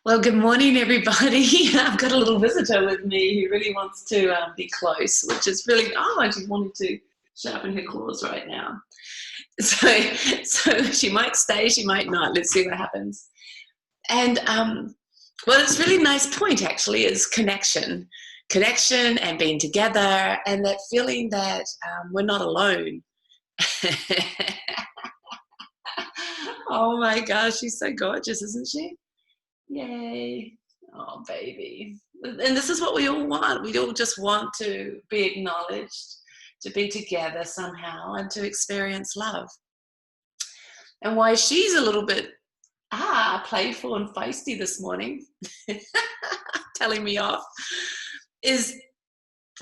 Well, good morning, everybody. I've got a little visitor with me who really wants to be close, which is really, and she's wanting to sharpen her claws right now. So, so she might stay, she might not. Let's see what happens. And well, it's a really nice point, actually, is connection and being together and that feeling that we're not alone. Oh my gosh, she's so gorgeous, isn't she? Yay. Oh, baby. And this is what we all want. We all just want to be acknowledged, to be together somehow, and to experience love. And why she's a little bit, playful and feisty this morning, telling me off, is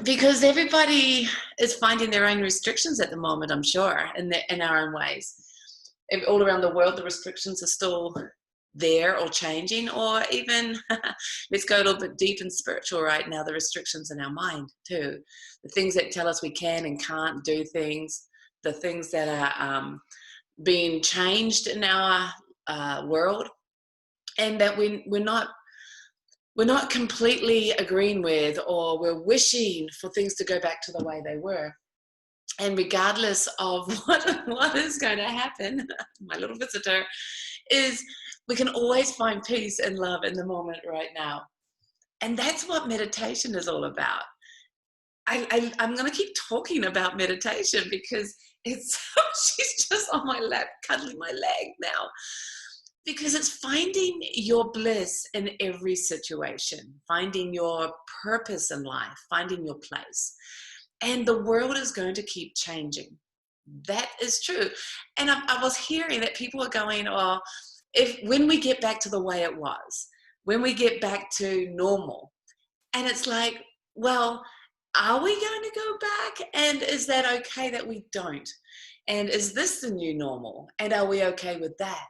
because everybody is finding their own restrictions at the moment, I'm sure, in our own ways. All around the world, the restrictions are still there or changing, or even let's go a little bit deep and spiritual right now, the restrictions in our mind too, the things that tell us we can and can't do things, the things that are being changed in our world, and that we're not completely agreeing with, or we're wishing for things to go back to the way they were. And regardless of what is going to happen, my little visitor, is we can always find peace and love in the moment right now. And that's what meditation is all about. I'm going to keep talking about meditation because she's just on my lap, cuddling my leg now. Because it's finding your bliss in every situation, finding your purpose in life, finding your place. And the world is going to keep changing. That is true. And I was hearing that people are going, when we get back to the way it was, when we get back to normal. And it's like, well, are we going to go back? And is that okay that we don't? And is this the new normal? And are we okay with that?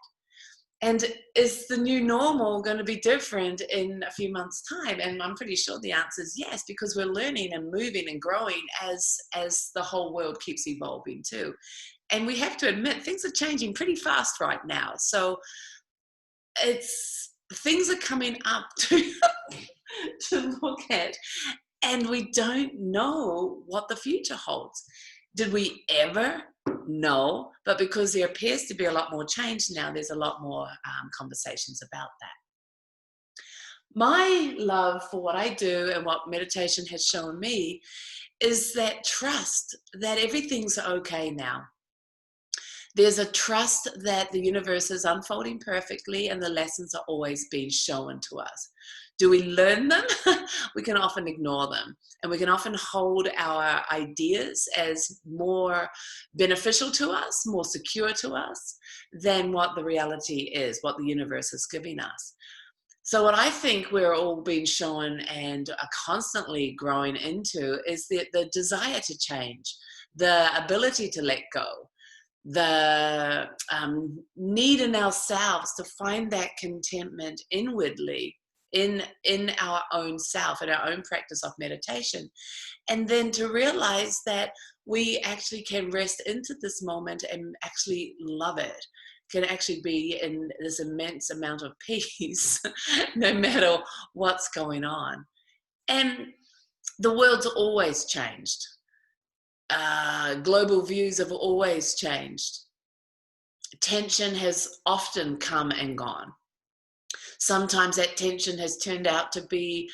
And is the new normal going to be different in a few months' time? And I'm pretty sure the answer is yes, because we're learning and moving and growing as the whole world keeps evolving too. And we have to admit, things are changing pretty fast right now. So things are coming up to look at, and we don't know what the future holds. Did we ever? No, but because there appears to be a lot more change now, there's a lot more conversations about that. My love for what I do and what meditation has shown me is that trust that everything's okay now. There's a trust that the universe is unfolding perfectly and the lessons are always being shown to us. Do we learn them? We can often ignore them, and we can often hold our ideas as more beneficial to us, more secure to us than what the reality is, what the universe is giving us. So what I think we're all being shown and are constantly growing into is the desire to change, the ability to let go, the need in ourselves to find that contentment inwardly in our own self, in our own practice of meditation, and then to realize that we actually can rest into this moment and actually love it, can actually be in this immense amount of peace no matter what's going on. And the world's always changed. Global views have always changed. Tension has often come and gone. Sometimes that tension has turned out to be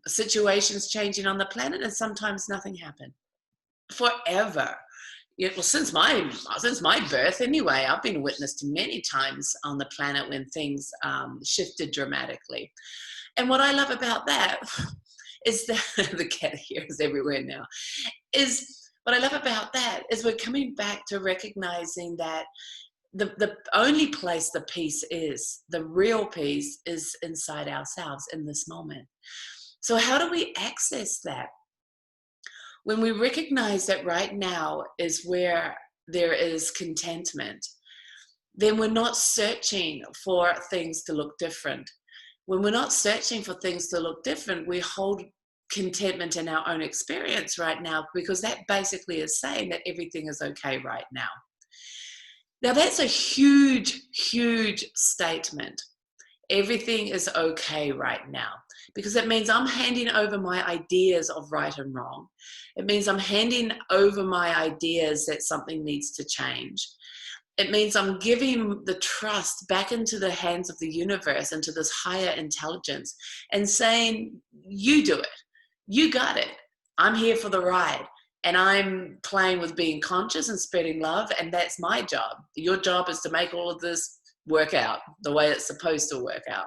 situations changing on the planet, and sometimes nothing happened. Forever. Well, since my birth anyway, I've been witness to many times on the planet when things shifted dramatically. And what I love about that is that the cat here is everywhere now. What I love about that is we're coming back to recognizing that the only place the peace is, the real peace, is inside ourselves in this moment. So how do we access that? When we recognize that right now is where there is contentment, then we're not searching for things to look different. When we're not searching for things to look different, we hold contentment in our own experience right now, because that basically is saying that everything is okay right now. Now, that's a huge, huge statement. Everything is okay right now, because it means I'm handing over my ideas of right and wrong. It means I'm handing over my ideas that something needs to change. It means I'm giving the trust back into the hands of the universe, into this higher intelligence, and saying, you do it. You got it. I'm here for the ride. And I'm playing with being conscious and spreading love. And that's my job. Your job is to make all of this work out the way it's supposed to work out.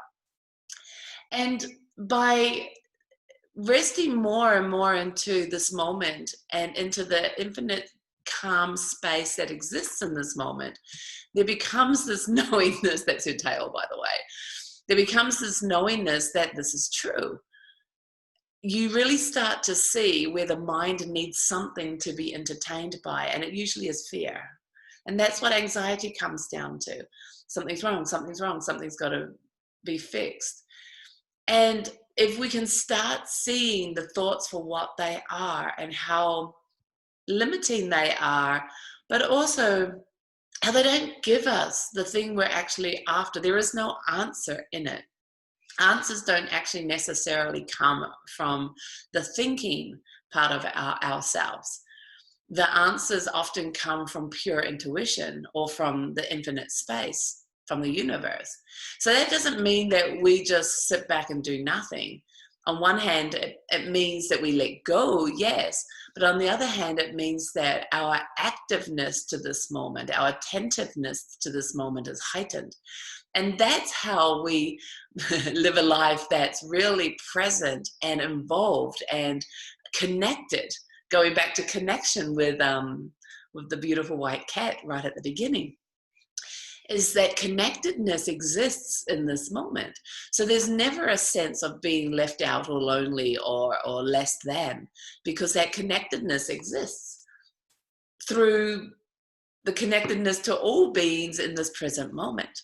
And by resting more and more into this moment and into the infinite calm space that exists in this moment, there becomes this knowingness. That's your tail, by the way. There becomes this knowingness that this is true. You really start to see where the mind needs something to be entertained by, and it usually is fear. And that's what anxiety comes down to. Something's wrong, something's wrong, something's got to be fixed. And if we can start seeing the thoughts for what they are and how limiting they are, but also how they don't give us the thing we're actually after. There is no answer in it. Answers don't actually necessarily come from the thinking part of ourselves. The answers often come from pure intuition or from the infinite space, from the universe. So that doesn't mean that we just sit back and do nothing. On one hand, it means that we let go, yes, but on the other hand, it means that our activeness to this moment, our attentiveness to this moment is heightened. And that's how we live a life that's really present and involved and connected. Going back to connection with the beautiful white cat right at the beginning, is that connectedness exists in this moment. So there's never a sense of being left out or lonely or less than, because that connectedness exists through the connectedness to all beings in this present moment.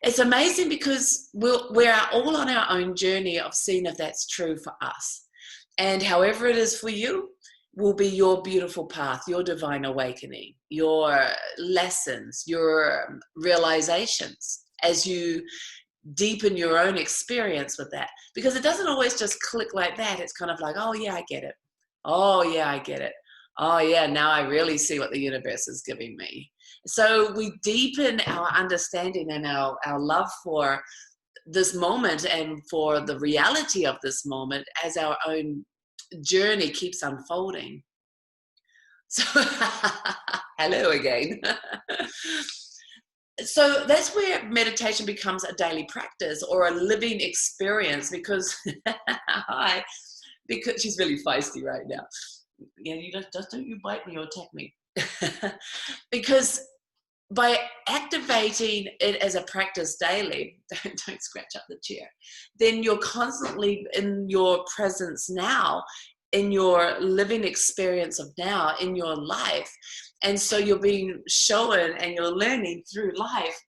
It's amazing because we're all on our own journey of seeing if that's true for us. And however it is for you will be your beautiful path, your divine awakening, your lessons, your realizations as you deepen your own experience with that. Because it doesn't always just click like that. It's kind of like, oh yeah, I get it. Oh yeah, I get it. Oh yeah, now I really see what the universe is giving me. So we deepen our understanding and our love for this moment and for the reality of this moment as our own journey keeps unfolding. So hello again. So that's where meditation becomes a daily practice or a living experience, because because she's really feisty right now. Yeah, you just don't you bite me or attack me. Because by activating it as a practice daily, don't scratch up the chair, then you're constantly in your presence now, in your living experience of now, in your life. And so you're being shown and you're learning through life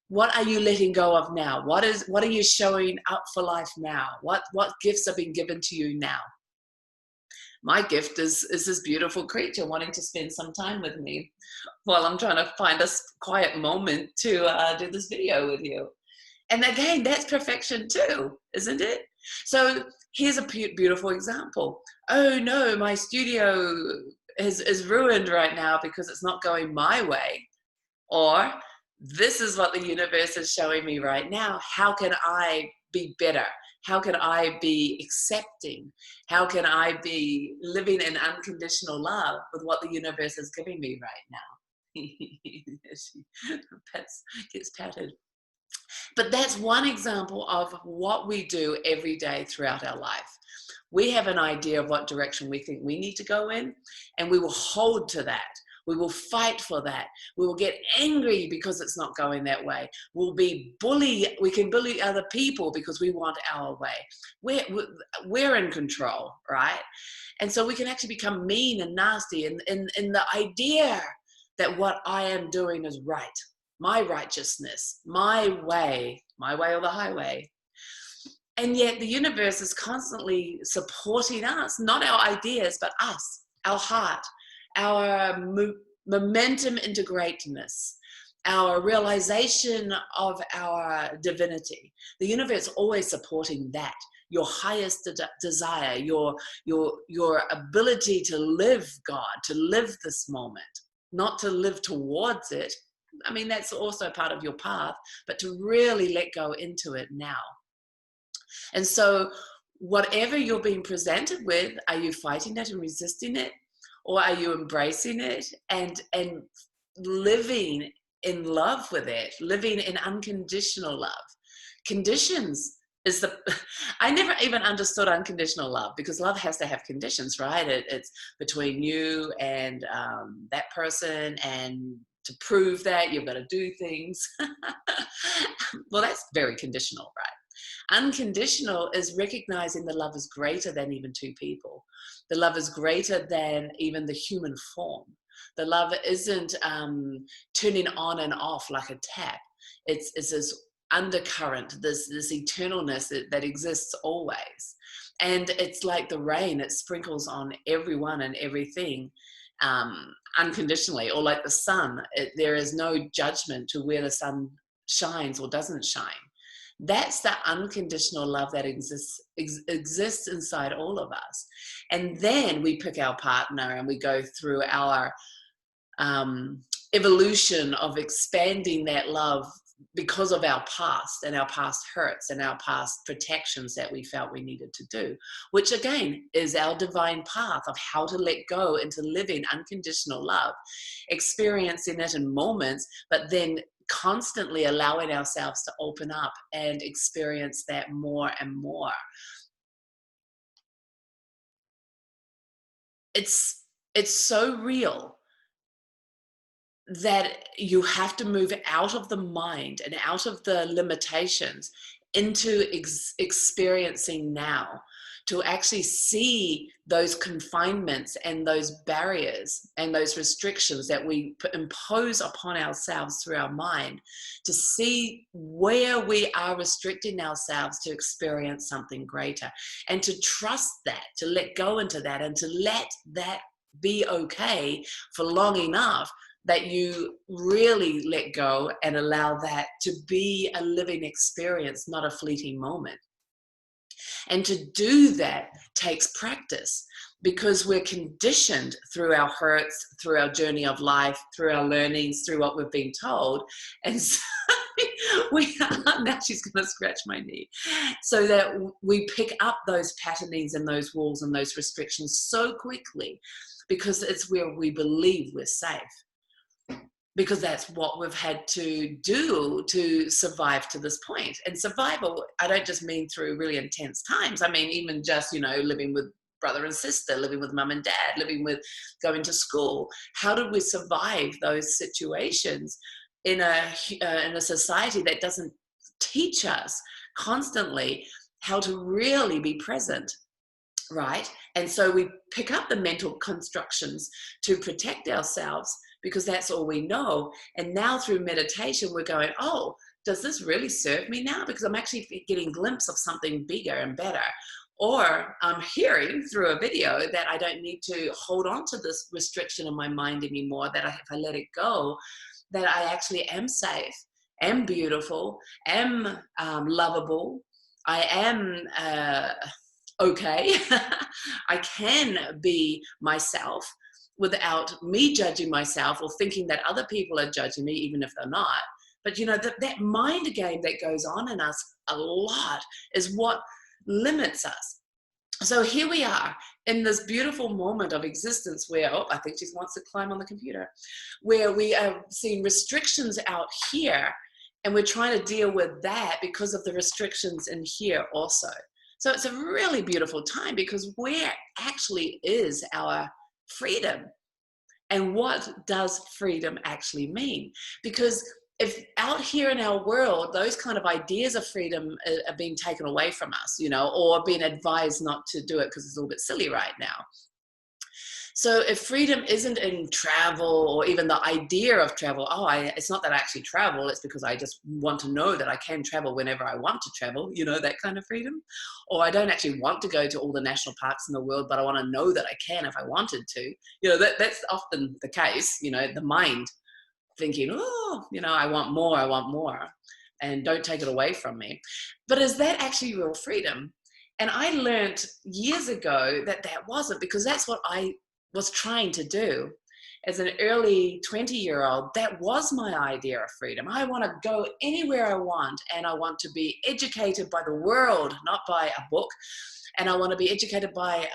what are you letting go of now? What are you showing up for life now? What gifts are being given to you now? My gift is this beautiful creature wanting to spend some time with me while I'm trying to find a quiet moment to do this video with you. And again, that's perfection too, isn't it? So here's a beautiful example. Oh no, my studio is ruined right now because it's not going my way. Or this is what the universe is showing me right now. How can I be better? How can I be accepting? How can I be living in unconditional love with what the universe is giving me right now? She gets patted. But that's one example of what we do every day throughout our life. We have an idea of what direction we think we need to go in, and we will hold to that. We will fight for that. We will get angry because it's not going that way. We can bully other people because we want our way. We're in control, right? And so we can actually become mean and nasty in the idea that what I am doing is right. My righteousness, my way or the highway. And yet the universe is constantly supporting us, not our ideas, but us, our heart, our momentum into greatness, our realization of our divinity. The universe always supporting that. Your highest desire, your ability to live God, to live this moment, not to live towards it. I mean, that's also part of your path, but to really let go into it now. And so whatever you're being presented with, are you fighting it and resisting it? Or are you embracing it and living in love with it, living in unconditional love? Conditions is the, I never even understood unconditional love, because love has to have conditions, right? It's between you and that person, and to prove that you've got to do things. Well, that's very conditional, right? Unconditional is recognizing the love is greater than even two people. The love is greater than even the human form. The love isn't turning on and off like a tap. It's this undercurrent, this eternalness that exists always. And it's like the rain, it sprinkles on everyone and everything unconditionally, or like the sun, there is no judgment to where the sun shines or doesn't shine. That's the unconditional love that exists inside all of us. And then we pick our partner and we go through our evolution of expanding that love because of our past and our past hurts and our past protections that we felt we needed to do, which again is our divine path of how to let go into living unconditional love, experiencing it in moments, but then constantly allowing ourselves to open up and experience that more and more. It's so real that you have to move out of the mind and out of the limitations into experiencing now, to actually see those confinements and those barriers and those restrictions that we impose upon ourselves through our mind, to see where we are restricting ourselves to experience something greater, and to trust that, to let go into that, and to let that be okay for long enough that you really let go and allow that to be a living experience, not a fleeting moment. And to do that takes practice, because we're conditioned through our hurts, through our journey of life, through our learnings, through what we've been told. And so we are, now she's going to scratch my knee, so that we pick up those patternings and those walls and those restrictions so quickly, because it's where we believe we're safe. Because that's what we've had to do to survive to this point. And survival, I don't just mean through really intense times. I mean, even just, living with brother and sister, living with mum and dad, living with going to school. How did we survive those situations in a society that doesn't teach us constantly how to really be present? Right? And so we pick up the mental constructions to protect ourselves, because that's all we know. And now through meditation, we're going, oh, does this really serve me now? Because I'm actually getting a glimpse of something bigger and better. Or I'm hearing through a video that I don't need to hold on to this restriction in my mind anymore, that if I let it go, that I actually am safe, am beautiful, am lovable, I am okay. I can be myself without me judging myself or thinking that other people are judging me, even if they're not. But that mind game that goes on in us a lot is what limits us. So here we are in this beautiful moment of existence where, oh, I think she wants to climb on the computer, where we are seeing restrictions out here, and we're trying to deal with that because of the restrictions in here also. So it's a really beautiful time, because where actually is our freedom? And what does freedom actually mean? Because if out here in our world, those kind of ideas of freedom are being taken away from us, or being advised not to do it because it's a little bit silly right now. So if freedom isn't in travel, or even the idea of travel, it's not that I actually travel, it's because I just want to know that I can travel whenever I want to travel, that kind of freedom. Or I don't actually want to go to all the national parks in the world, but I want to know that I can if I wanted to. That's often the case, the mind thinking, oh, I want more, and don't take it away from me. But is that actually real freedom? And I learned years ago that wasn't, because that's what I was trying to do. As an early 20-year-old, that was my idea of freedom. I want to go anywhere I want, and I want to be educated by the world, not by a book. And I want to be educated by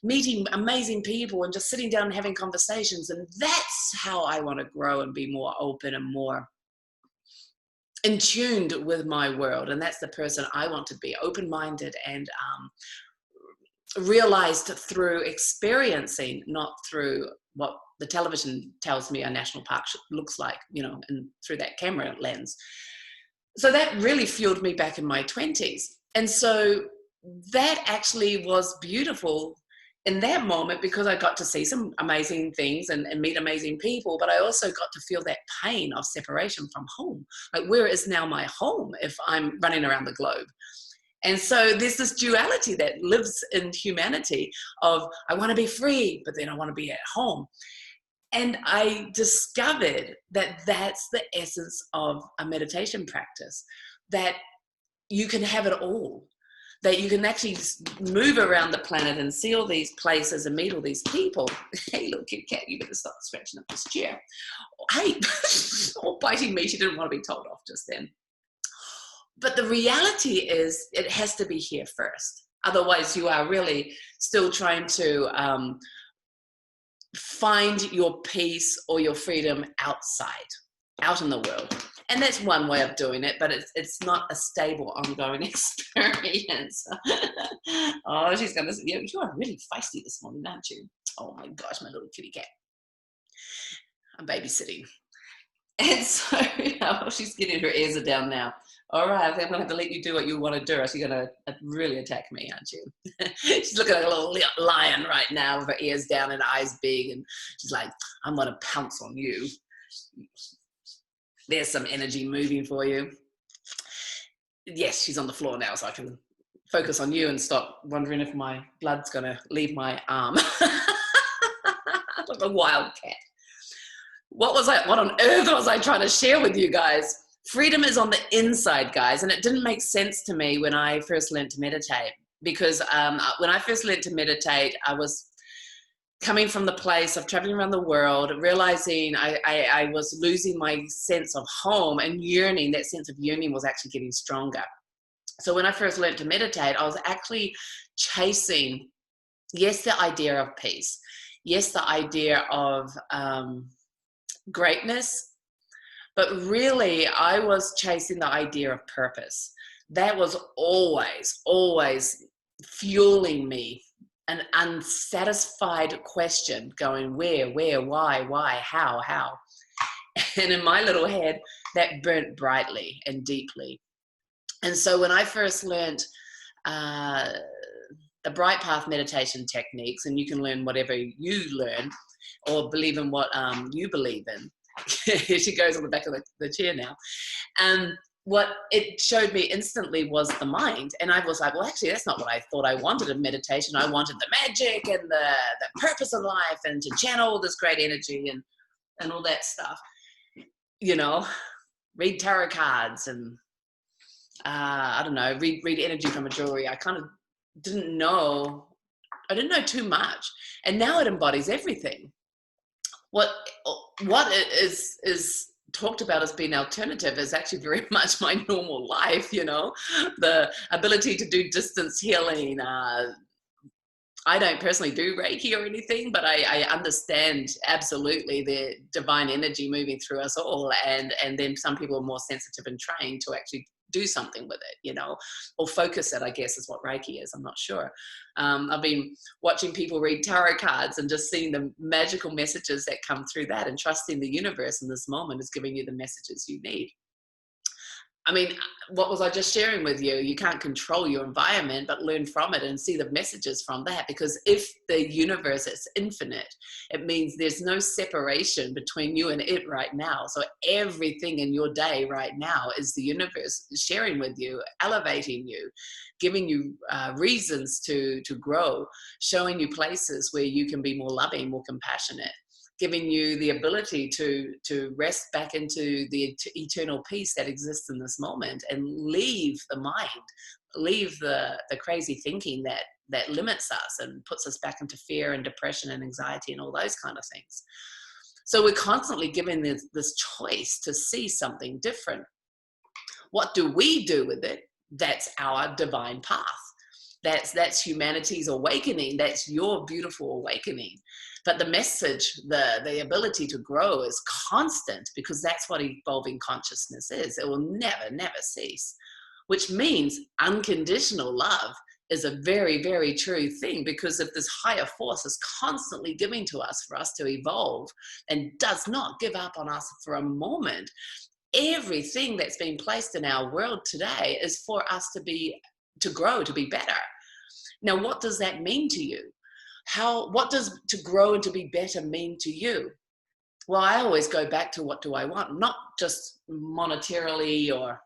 meeting amazing people and just sitting down and having conversations. And that's how I want to grow and be more open and more in tuned with my world. And that's the person I want to be, open-minded and realized through experiencing, not through what the television tells me a national park looks like, and through that camera lens. So that really fueled me back in my 20s. And so that actually was beautiful in that moment, because I got to see some amazing things and meet amazing people, but I also got to feel that pain of separation from home. Like, where is now my home if I'm running around the globe? And so there's this duality that lives in humanity of, I want to be free, but then I want to be at home. And I discovered that that's the essence of a meditation practice, that you can have it all, that you can actually move around the planet and see all these places and meet all these people. Hey, little kitty cat, you better stop scratching up this chair. Hey, or biting me, she didn't want to be told off just then. But the reality is, it has to be here first. Otherwise, you are really still trying to find your peace or your freedom outside, out in the world. And that's one way of doing it, but it's not a stable, ongoing experience. Oh, she's going to say, you are really feisty this morning, aren't you? Oh my gosh, my little kitty cat. I'm babysitting. And so, she's getting her ears are down now. All right, I think I'm going to have to let you do what you want to do, or else you're going to really attack me, aren't you? She's looking like a little lion right now with her ears down and eyes big, and she's like, I'm going to pounce on you. There's some energy moving for you. Yes, she's on the floor now, so I can focus on you and stop wondering if my blood's going to leave my arm. Like a wild cat. What on earth was I trying to share with you guys? Freedom is on the inside, guys. And it didn't make sense to me when I first learned to meditate, because when I first learned to meditate, I was coming from the place of traveling around the world, realizing I was losing my sense of home, and yearning, that sense of yearning was actually getting stronger. So when I first learned to meditate, I was actually chasing, yes, the idea of peace. Yes, the idea of greatness. But really, I was chasing the idea of purpose. That was always fueling me. An unsatisfied question going, where, why, how. And in my little head, that burnt brightly and deeply. And so when I first learned the Bright Path meditation techniques, and you can learn whatever you learn or believe in what you believe in. She goes on the back of the chair now. What it showed me instantly was the mind. And I was like, well, actually, that's not what I thought I wanted in meditation. I wanted the magic and the purpose of life, and to channel this great energy and all that stuff. Read tarot cards and, I don't know, read energy from a jewelry. I kind of didn't know too much. And now it embodies everything. What is talked about as being alternative is actually very much my normal life, the ability to do distance healing. I don't personally do Reiki or anything, but I understand absolutely the divine energy moving through us all. And then some people are more sensitive and trained to actually do something with it, or focus it, I guess is what Reiki is. I'm not sure. I've been watching people read tarot cards and just seeing the magical messages that come through that, and trusting the universe in this moment is giving you the messages you need. I mean, what was I just sharing with you? You can't control your environment, but learn from it and see the messages from that. Because if the universe is infinite, it means there's no separation between you and it right now. So everything in your day right now is the universe sharing with you, elevating you, giving you reasons to grow, showing you places where you can be more loving, more compassionate, giving you the ability to rest back into the eternal peace that exists in this moment, and leave the mind, leave the crazy thinking that limits us and puts us back into fear and depression and anxiety and all those kind of things. So we're constantly given this choice to see something different. What do we do with it? That's our divine path. That's humanity's awakening. That's your beautiful awakening. But the message, the ability to grow is constant, because that's what evolving consciousness is. It will never, never cease, which means unconditional love is a very, very true thing, because if this higher force is constantly giving to us for us to evolve and does not give up on us for a moment, everything that's been placed in our world today is for us to grow, to be better. Now, what does that mean to you? What does to grow and to be better mean to you? Well, I always go back to, what do I want? Not just monetarily, or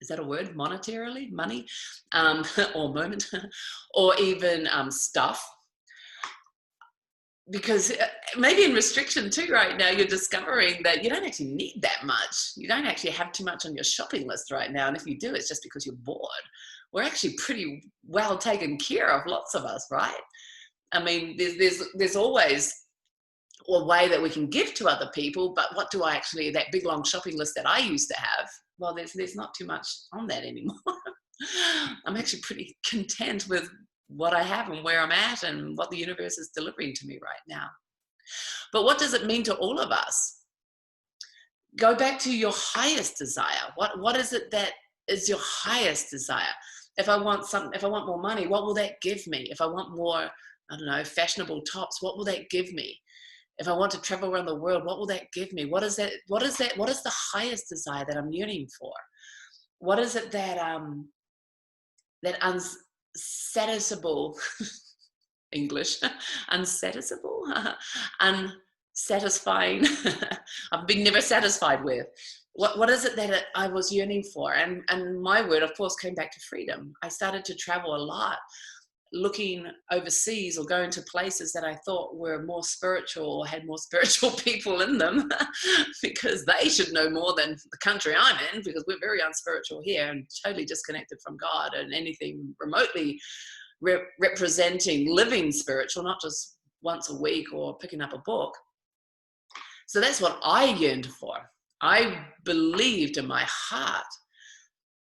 is that a word? Monetarily, money, or moment, or even stuff. Because maybe in restriction too right now, you're discovering that you don't actually need that much. You don't actually have too much on your shopping list right now. And if you do, it's just because you're bored. We're actually pretty well taken care of, lots of us, right? I mean, there's always a way that we can give to other people, but what do I actually, that big long shopping list that I used to have, well, there's not too much on that anymore. I'm actually pretty content with what I have and where I'm at and what the universe is delivering to me right now. But what does it mean to all of us? Go back to your highest desire. What is it that is your highest desire? If I want more money, what will that give me? If I want more, I don't know, fashionable tops, what will that give me? If I want to travel around the world, what will that give me? What is the highest desire that I'm yearning for? What is it that unsatisfiable English, unsatisfiable, unsatisfying, I've been never satisfied with. What is it that I was yearning for? And my word, of course, came back to freedom. I started to travel a lot, looking overseas or going to places that I thought were more spiritual or had more spiritual people in them, because they should know more than the country I'm in, because we're very unspiritual here and totally disconnected from God and anything remotely representing living spiritual, not just once a week or picking up a book. So that's what I yearned for. I believed in my heart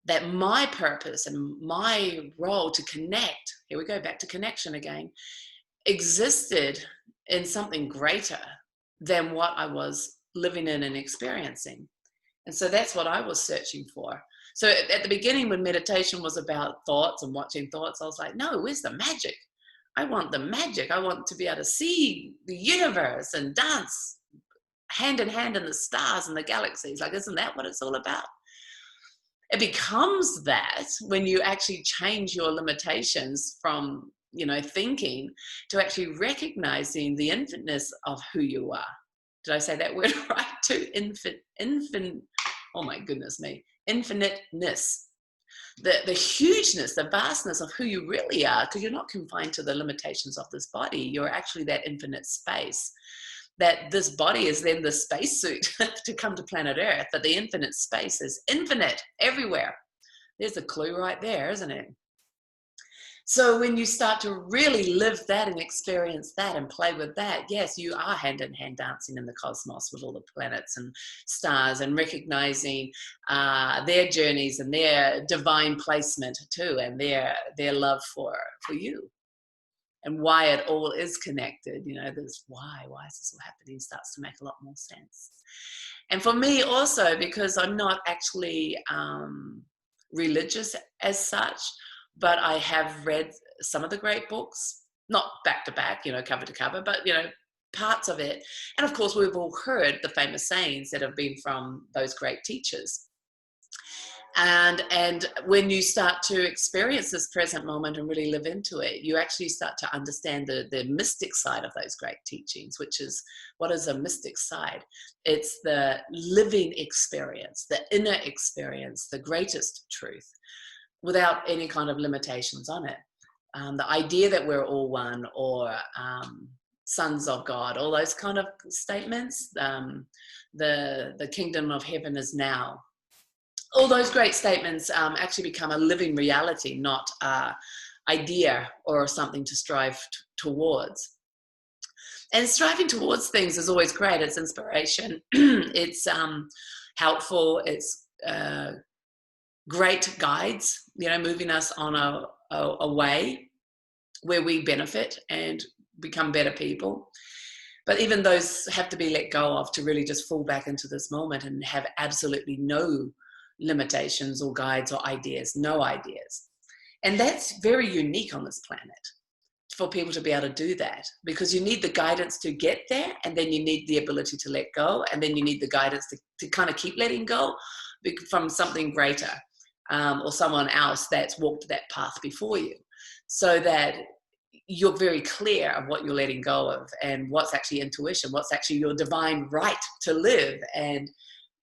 that my purpose and my role to connect, here we go, back to connection again, existed in something greater than what I was living in and experiencing. And so that's what I was searching for. So at the beginning, when meditation was about thoughts and watching thoughts, I was like, no, where's the magic? I want the magic. I want to be able to see the universe and dance hand in hand in the stars and the galaxies. Like, isn't that what it's all about? It becomes that when you actually change your limitations from, thinking, to actually recognizing the infiniteness of who you are. Did I say that word right too? Oh my goodness me. Infiniteness. The hugeness, the vastness of who you really are, because you're not confined to the limitations of this body. You're actually that infinite space. That this body is then the spacesuit to come to planet Earth, but the infinite space is infinite everywhere. There's a clue right there, isn't it? So when you start to really live that and experience that and play with that, yes, you are hand in hand dancing in the cosmos with all the planets and stars, and recognizing their journeys and their divine placement too, and their love for you. And why it all is connected, there's why is this all happening, starts to make a lot more sense. And for me also, because I'm not actually religious as such, but I have read some of the great books, not back to back, cover to cover, but, parts of it. And of course, we've all heard the famous sayings that have been from those great teachers. And when you start to experience this present moment and really live into it, you actually start to understand the mystic side of those great teachings, which is, what is a mystic side? It's the living experience, the inner experience, the greatest truth, without any kind of limitations on it. The idea that we're all one, or sons of God, all those kind of statements. The kingdom of heaven is now. All those great statements actually become a living reality, not an idea or something to strive towards. And striving towards things is always great. It's inspiration. It's helpful. It's great guides, moving us on a way where we benefit and become better people. But even those have to be let go of to really just fall back into this moment and have absolutely no limitations or guides or ideas, no ideas. And that's very unique on this planet for people to be able to do that, because you need the guidance to get there, and then you need the ability to let go, and then you need the guidance to kind of keep letting go from something greater or someone else that's walked that path before you, so that you're very clear of what you're letting go of and what's actually intuition, what's actually your divine right to live, and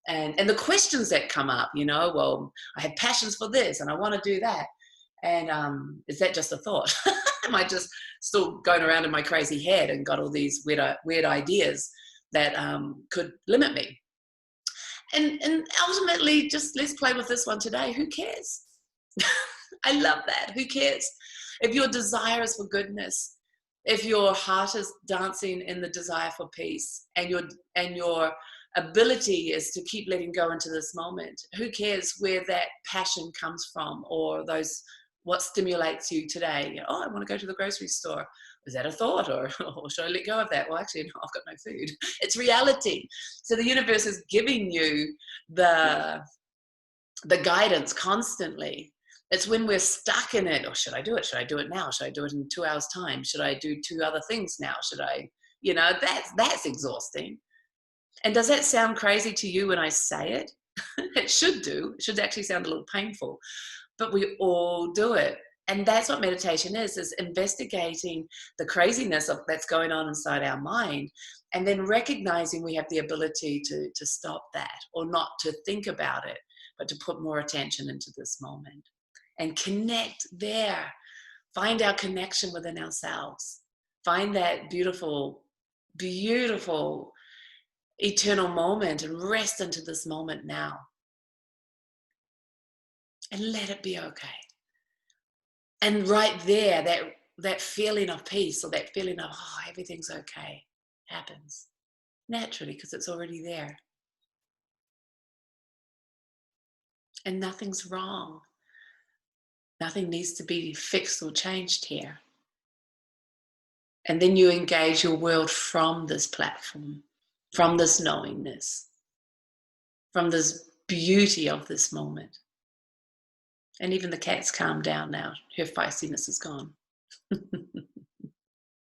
the questions that come up, well, I have passions for this and I want to do that. And is that just a thought? Am I just still going around in my crazy head and got all these weird ideas that could limit me? And ultimately, just let's play with this one today. Who cares? I love that. Who cares? If your desire is for goodness, if your heart is dancing in the desire for peace, and your ability is to keep letting go into this moment, who cares where that passion comes from, or what stimulates you today? I want to go to the grocery store. Is that a thought, or should I let go of that? Well, actually, no, I've got no food. It's reality. So the universe is giving you the guidance constantly. It's when we're stuck in it. Or should I do it? Should I do it now? Should I do it in 2 hours time? Should I do 2 other things now? Should I, that's exhausting. And does that sound crazy to you when I say it? It should do. It should actually sound a little painful, but we all do it. And that's what meditation is investigating the craziness that's going on inside our mind, and then recognizing we have the ability to stop that, or not to think about it, but to put more attention into this moment and connect there. Find our connection within ourselves. Find that beautiful, beautiful, eternal moment, and rest into this moment now. And let it be okay. And right there, that feeling of peace, or that feeling of, everything's okay, happens naturally, because it's already there. And nothing's wrong. Nothing needs to be fixed or changed here. And then you engage your world from this platform, from this knowingness, from this beauty of this moment. And even the cat's calmed down now. Her feistiness is gone. And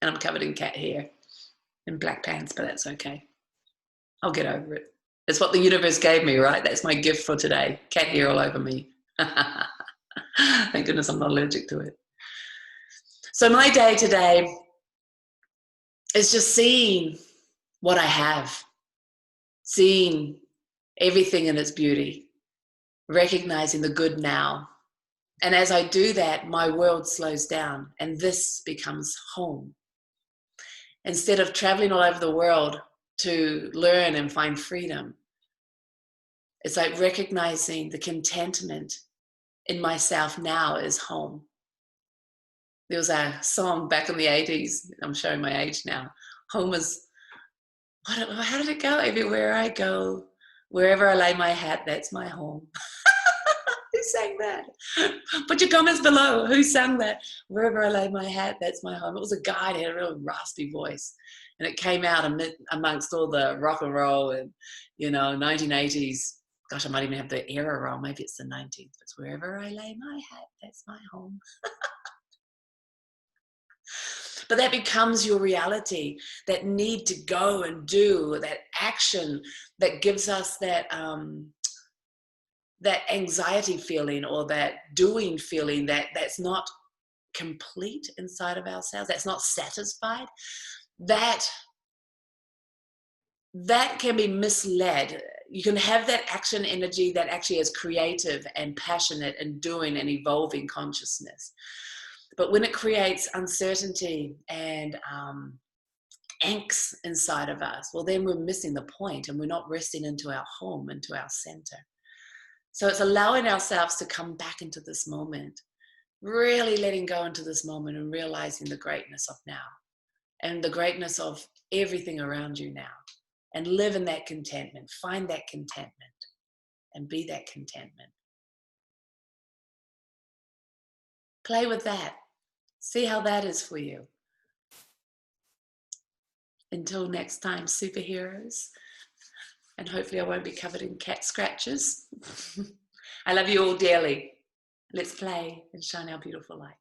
I'm covered in cat hair and black pants, but that's okay. I'll get over it. It's what the universe gave me, right? That's my gift for today. Cat hair all over me. Thank goodness I'm not allergic to it. So my day today is just seeing what I have, seeing everything in its beauty, recognizing the good now. And as I do that, my world slows down, and this becomes home. Instead of traveling all over the world to learn and find freedom, it's like recognizing the contentment in myself now is home. There was a song back in the 80s, I'm showing my age now. Home is, how did it go? Everywhere I go, wherever I lay my hat, that's my home. Who sang that? Put your comments below. Who sang that? Wherever I lay my hat, that's my home. It was a guy that had a real raspy voice. And it came out amongst all the rock and roll and, 1980s. Gosh, I might even have the era wrong. Maybe it's the 19th. It's wherever I lay my hat, that's my home. But that becomes your reality, that need to go and do, that action that gives us that anxiety feeling, or that doing feeling that's not complete inside of ourselves, that's not satisfied. That can be misled. You can have that action energy that actually is creative and passionate and doing and evolving consciousness. But when it creates uncertainty and angst inside of us, well, then we're missing the point and we're not resting into our home, into our center. So it's allowing ourselves to come back into this moment, really letting go into this moment and realizing the greatness of now and the greatness of everything around you now, and live in that contentment, find that contentment and be that contentment. Play with that. See how that is for you. Until next time, superheroes. And hopefully I won't be covered in cat scratches. I love you all dearly. Let's play and shine our beautiful light.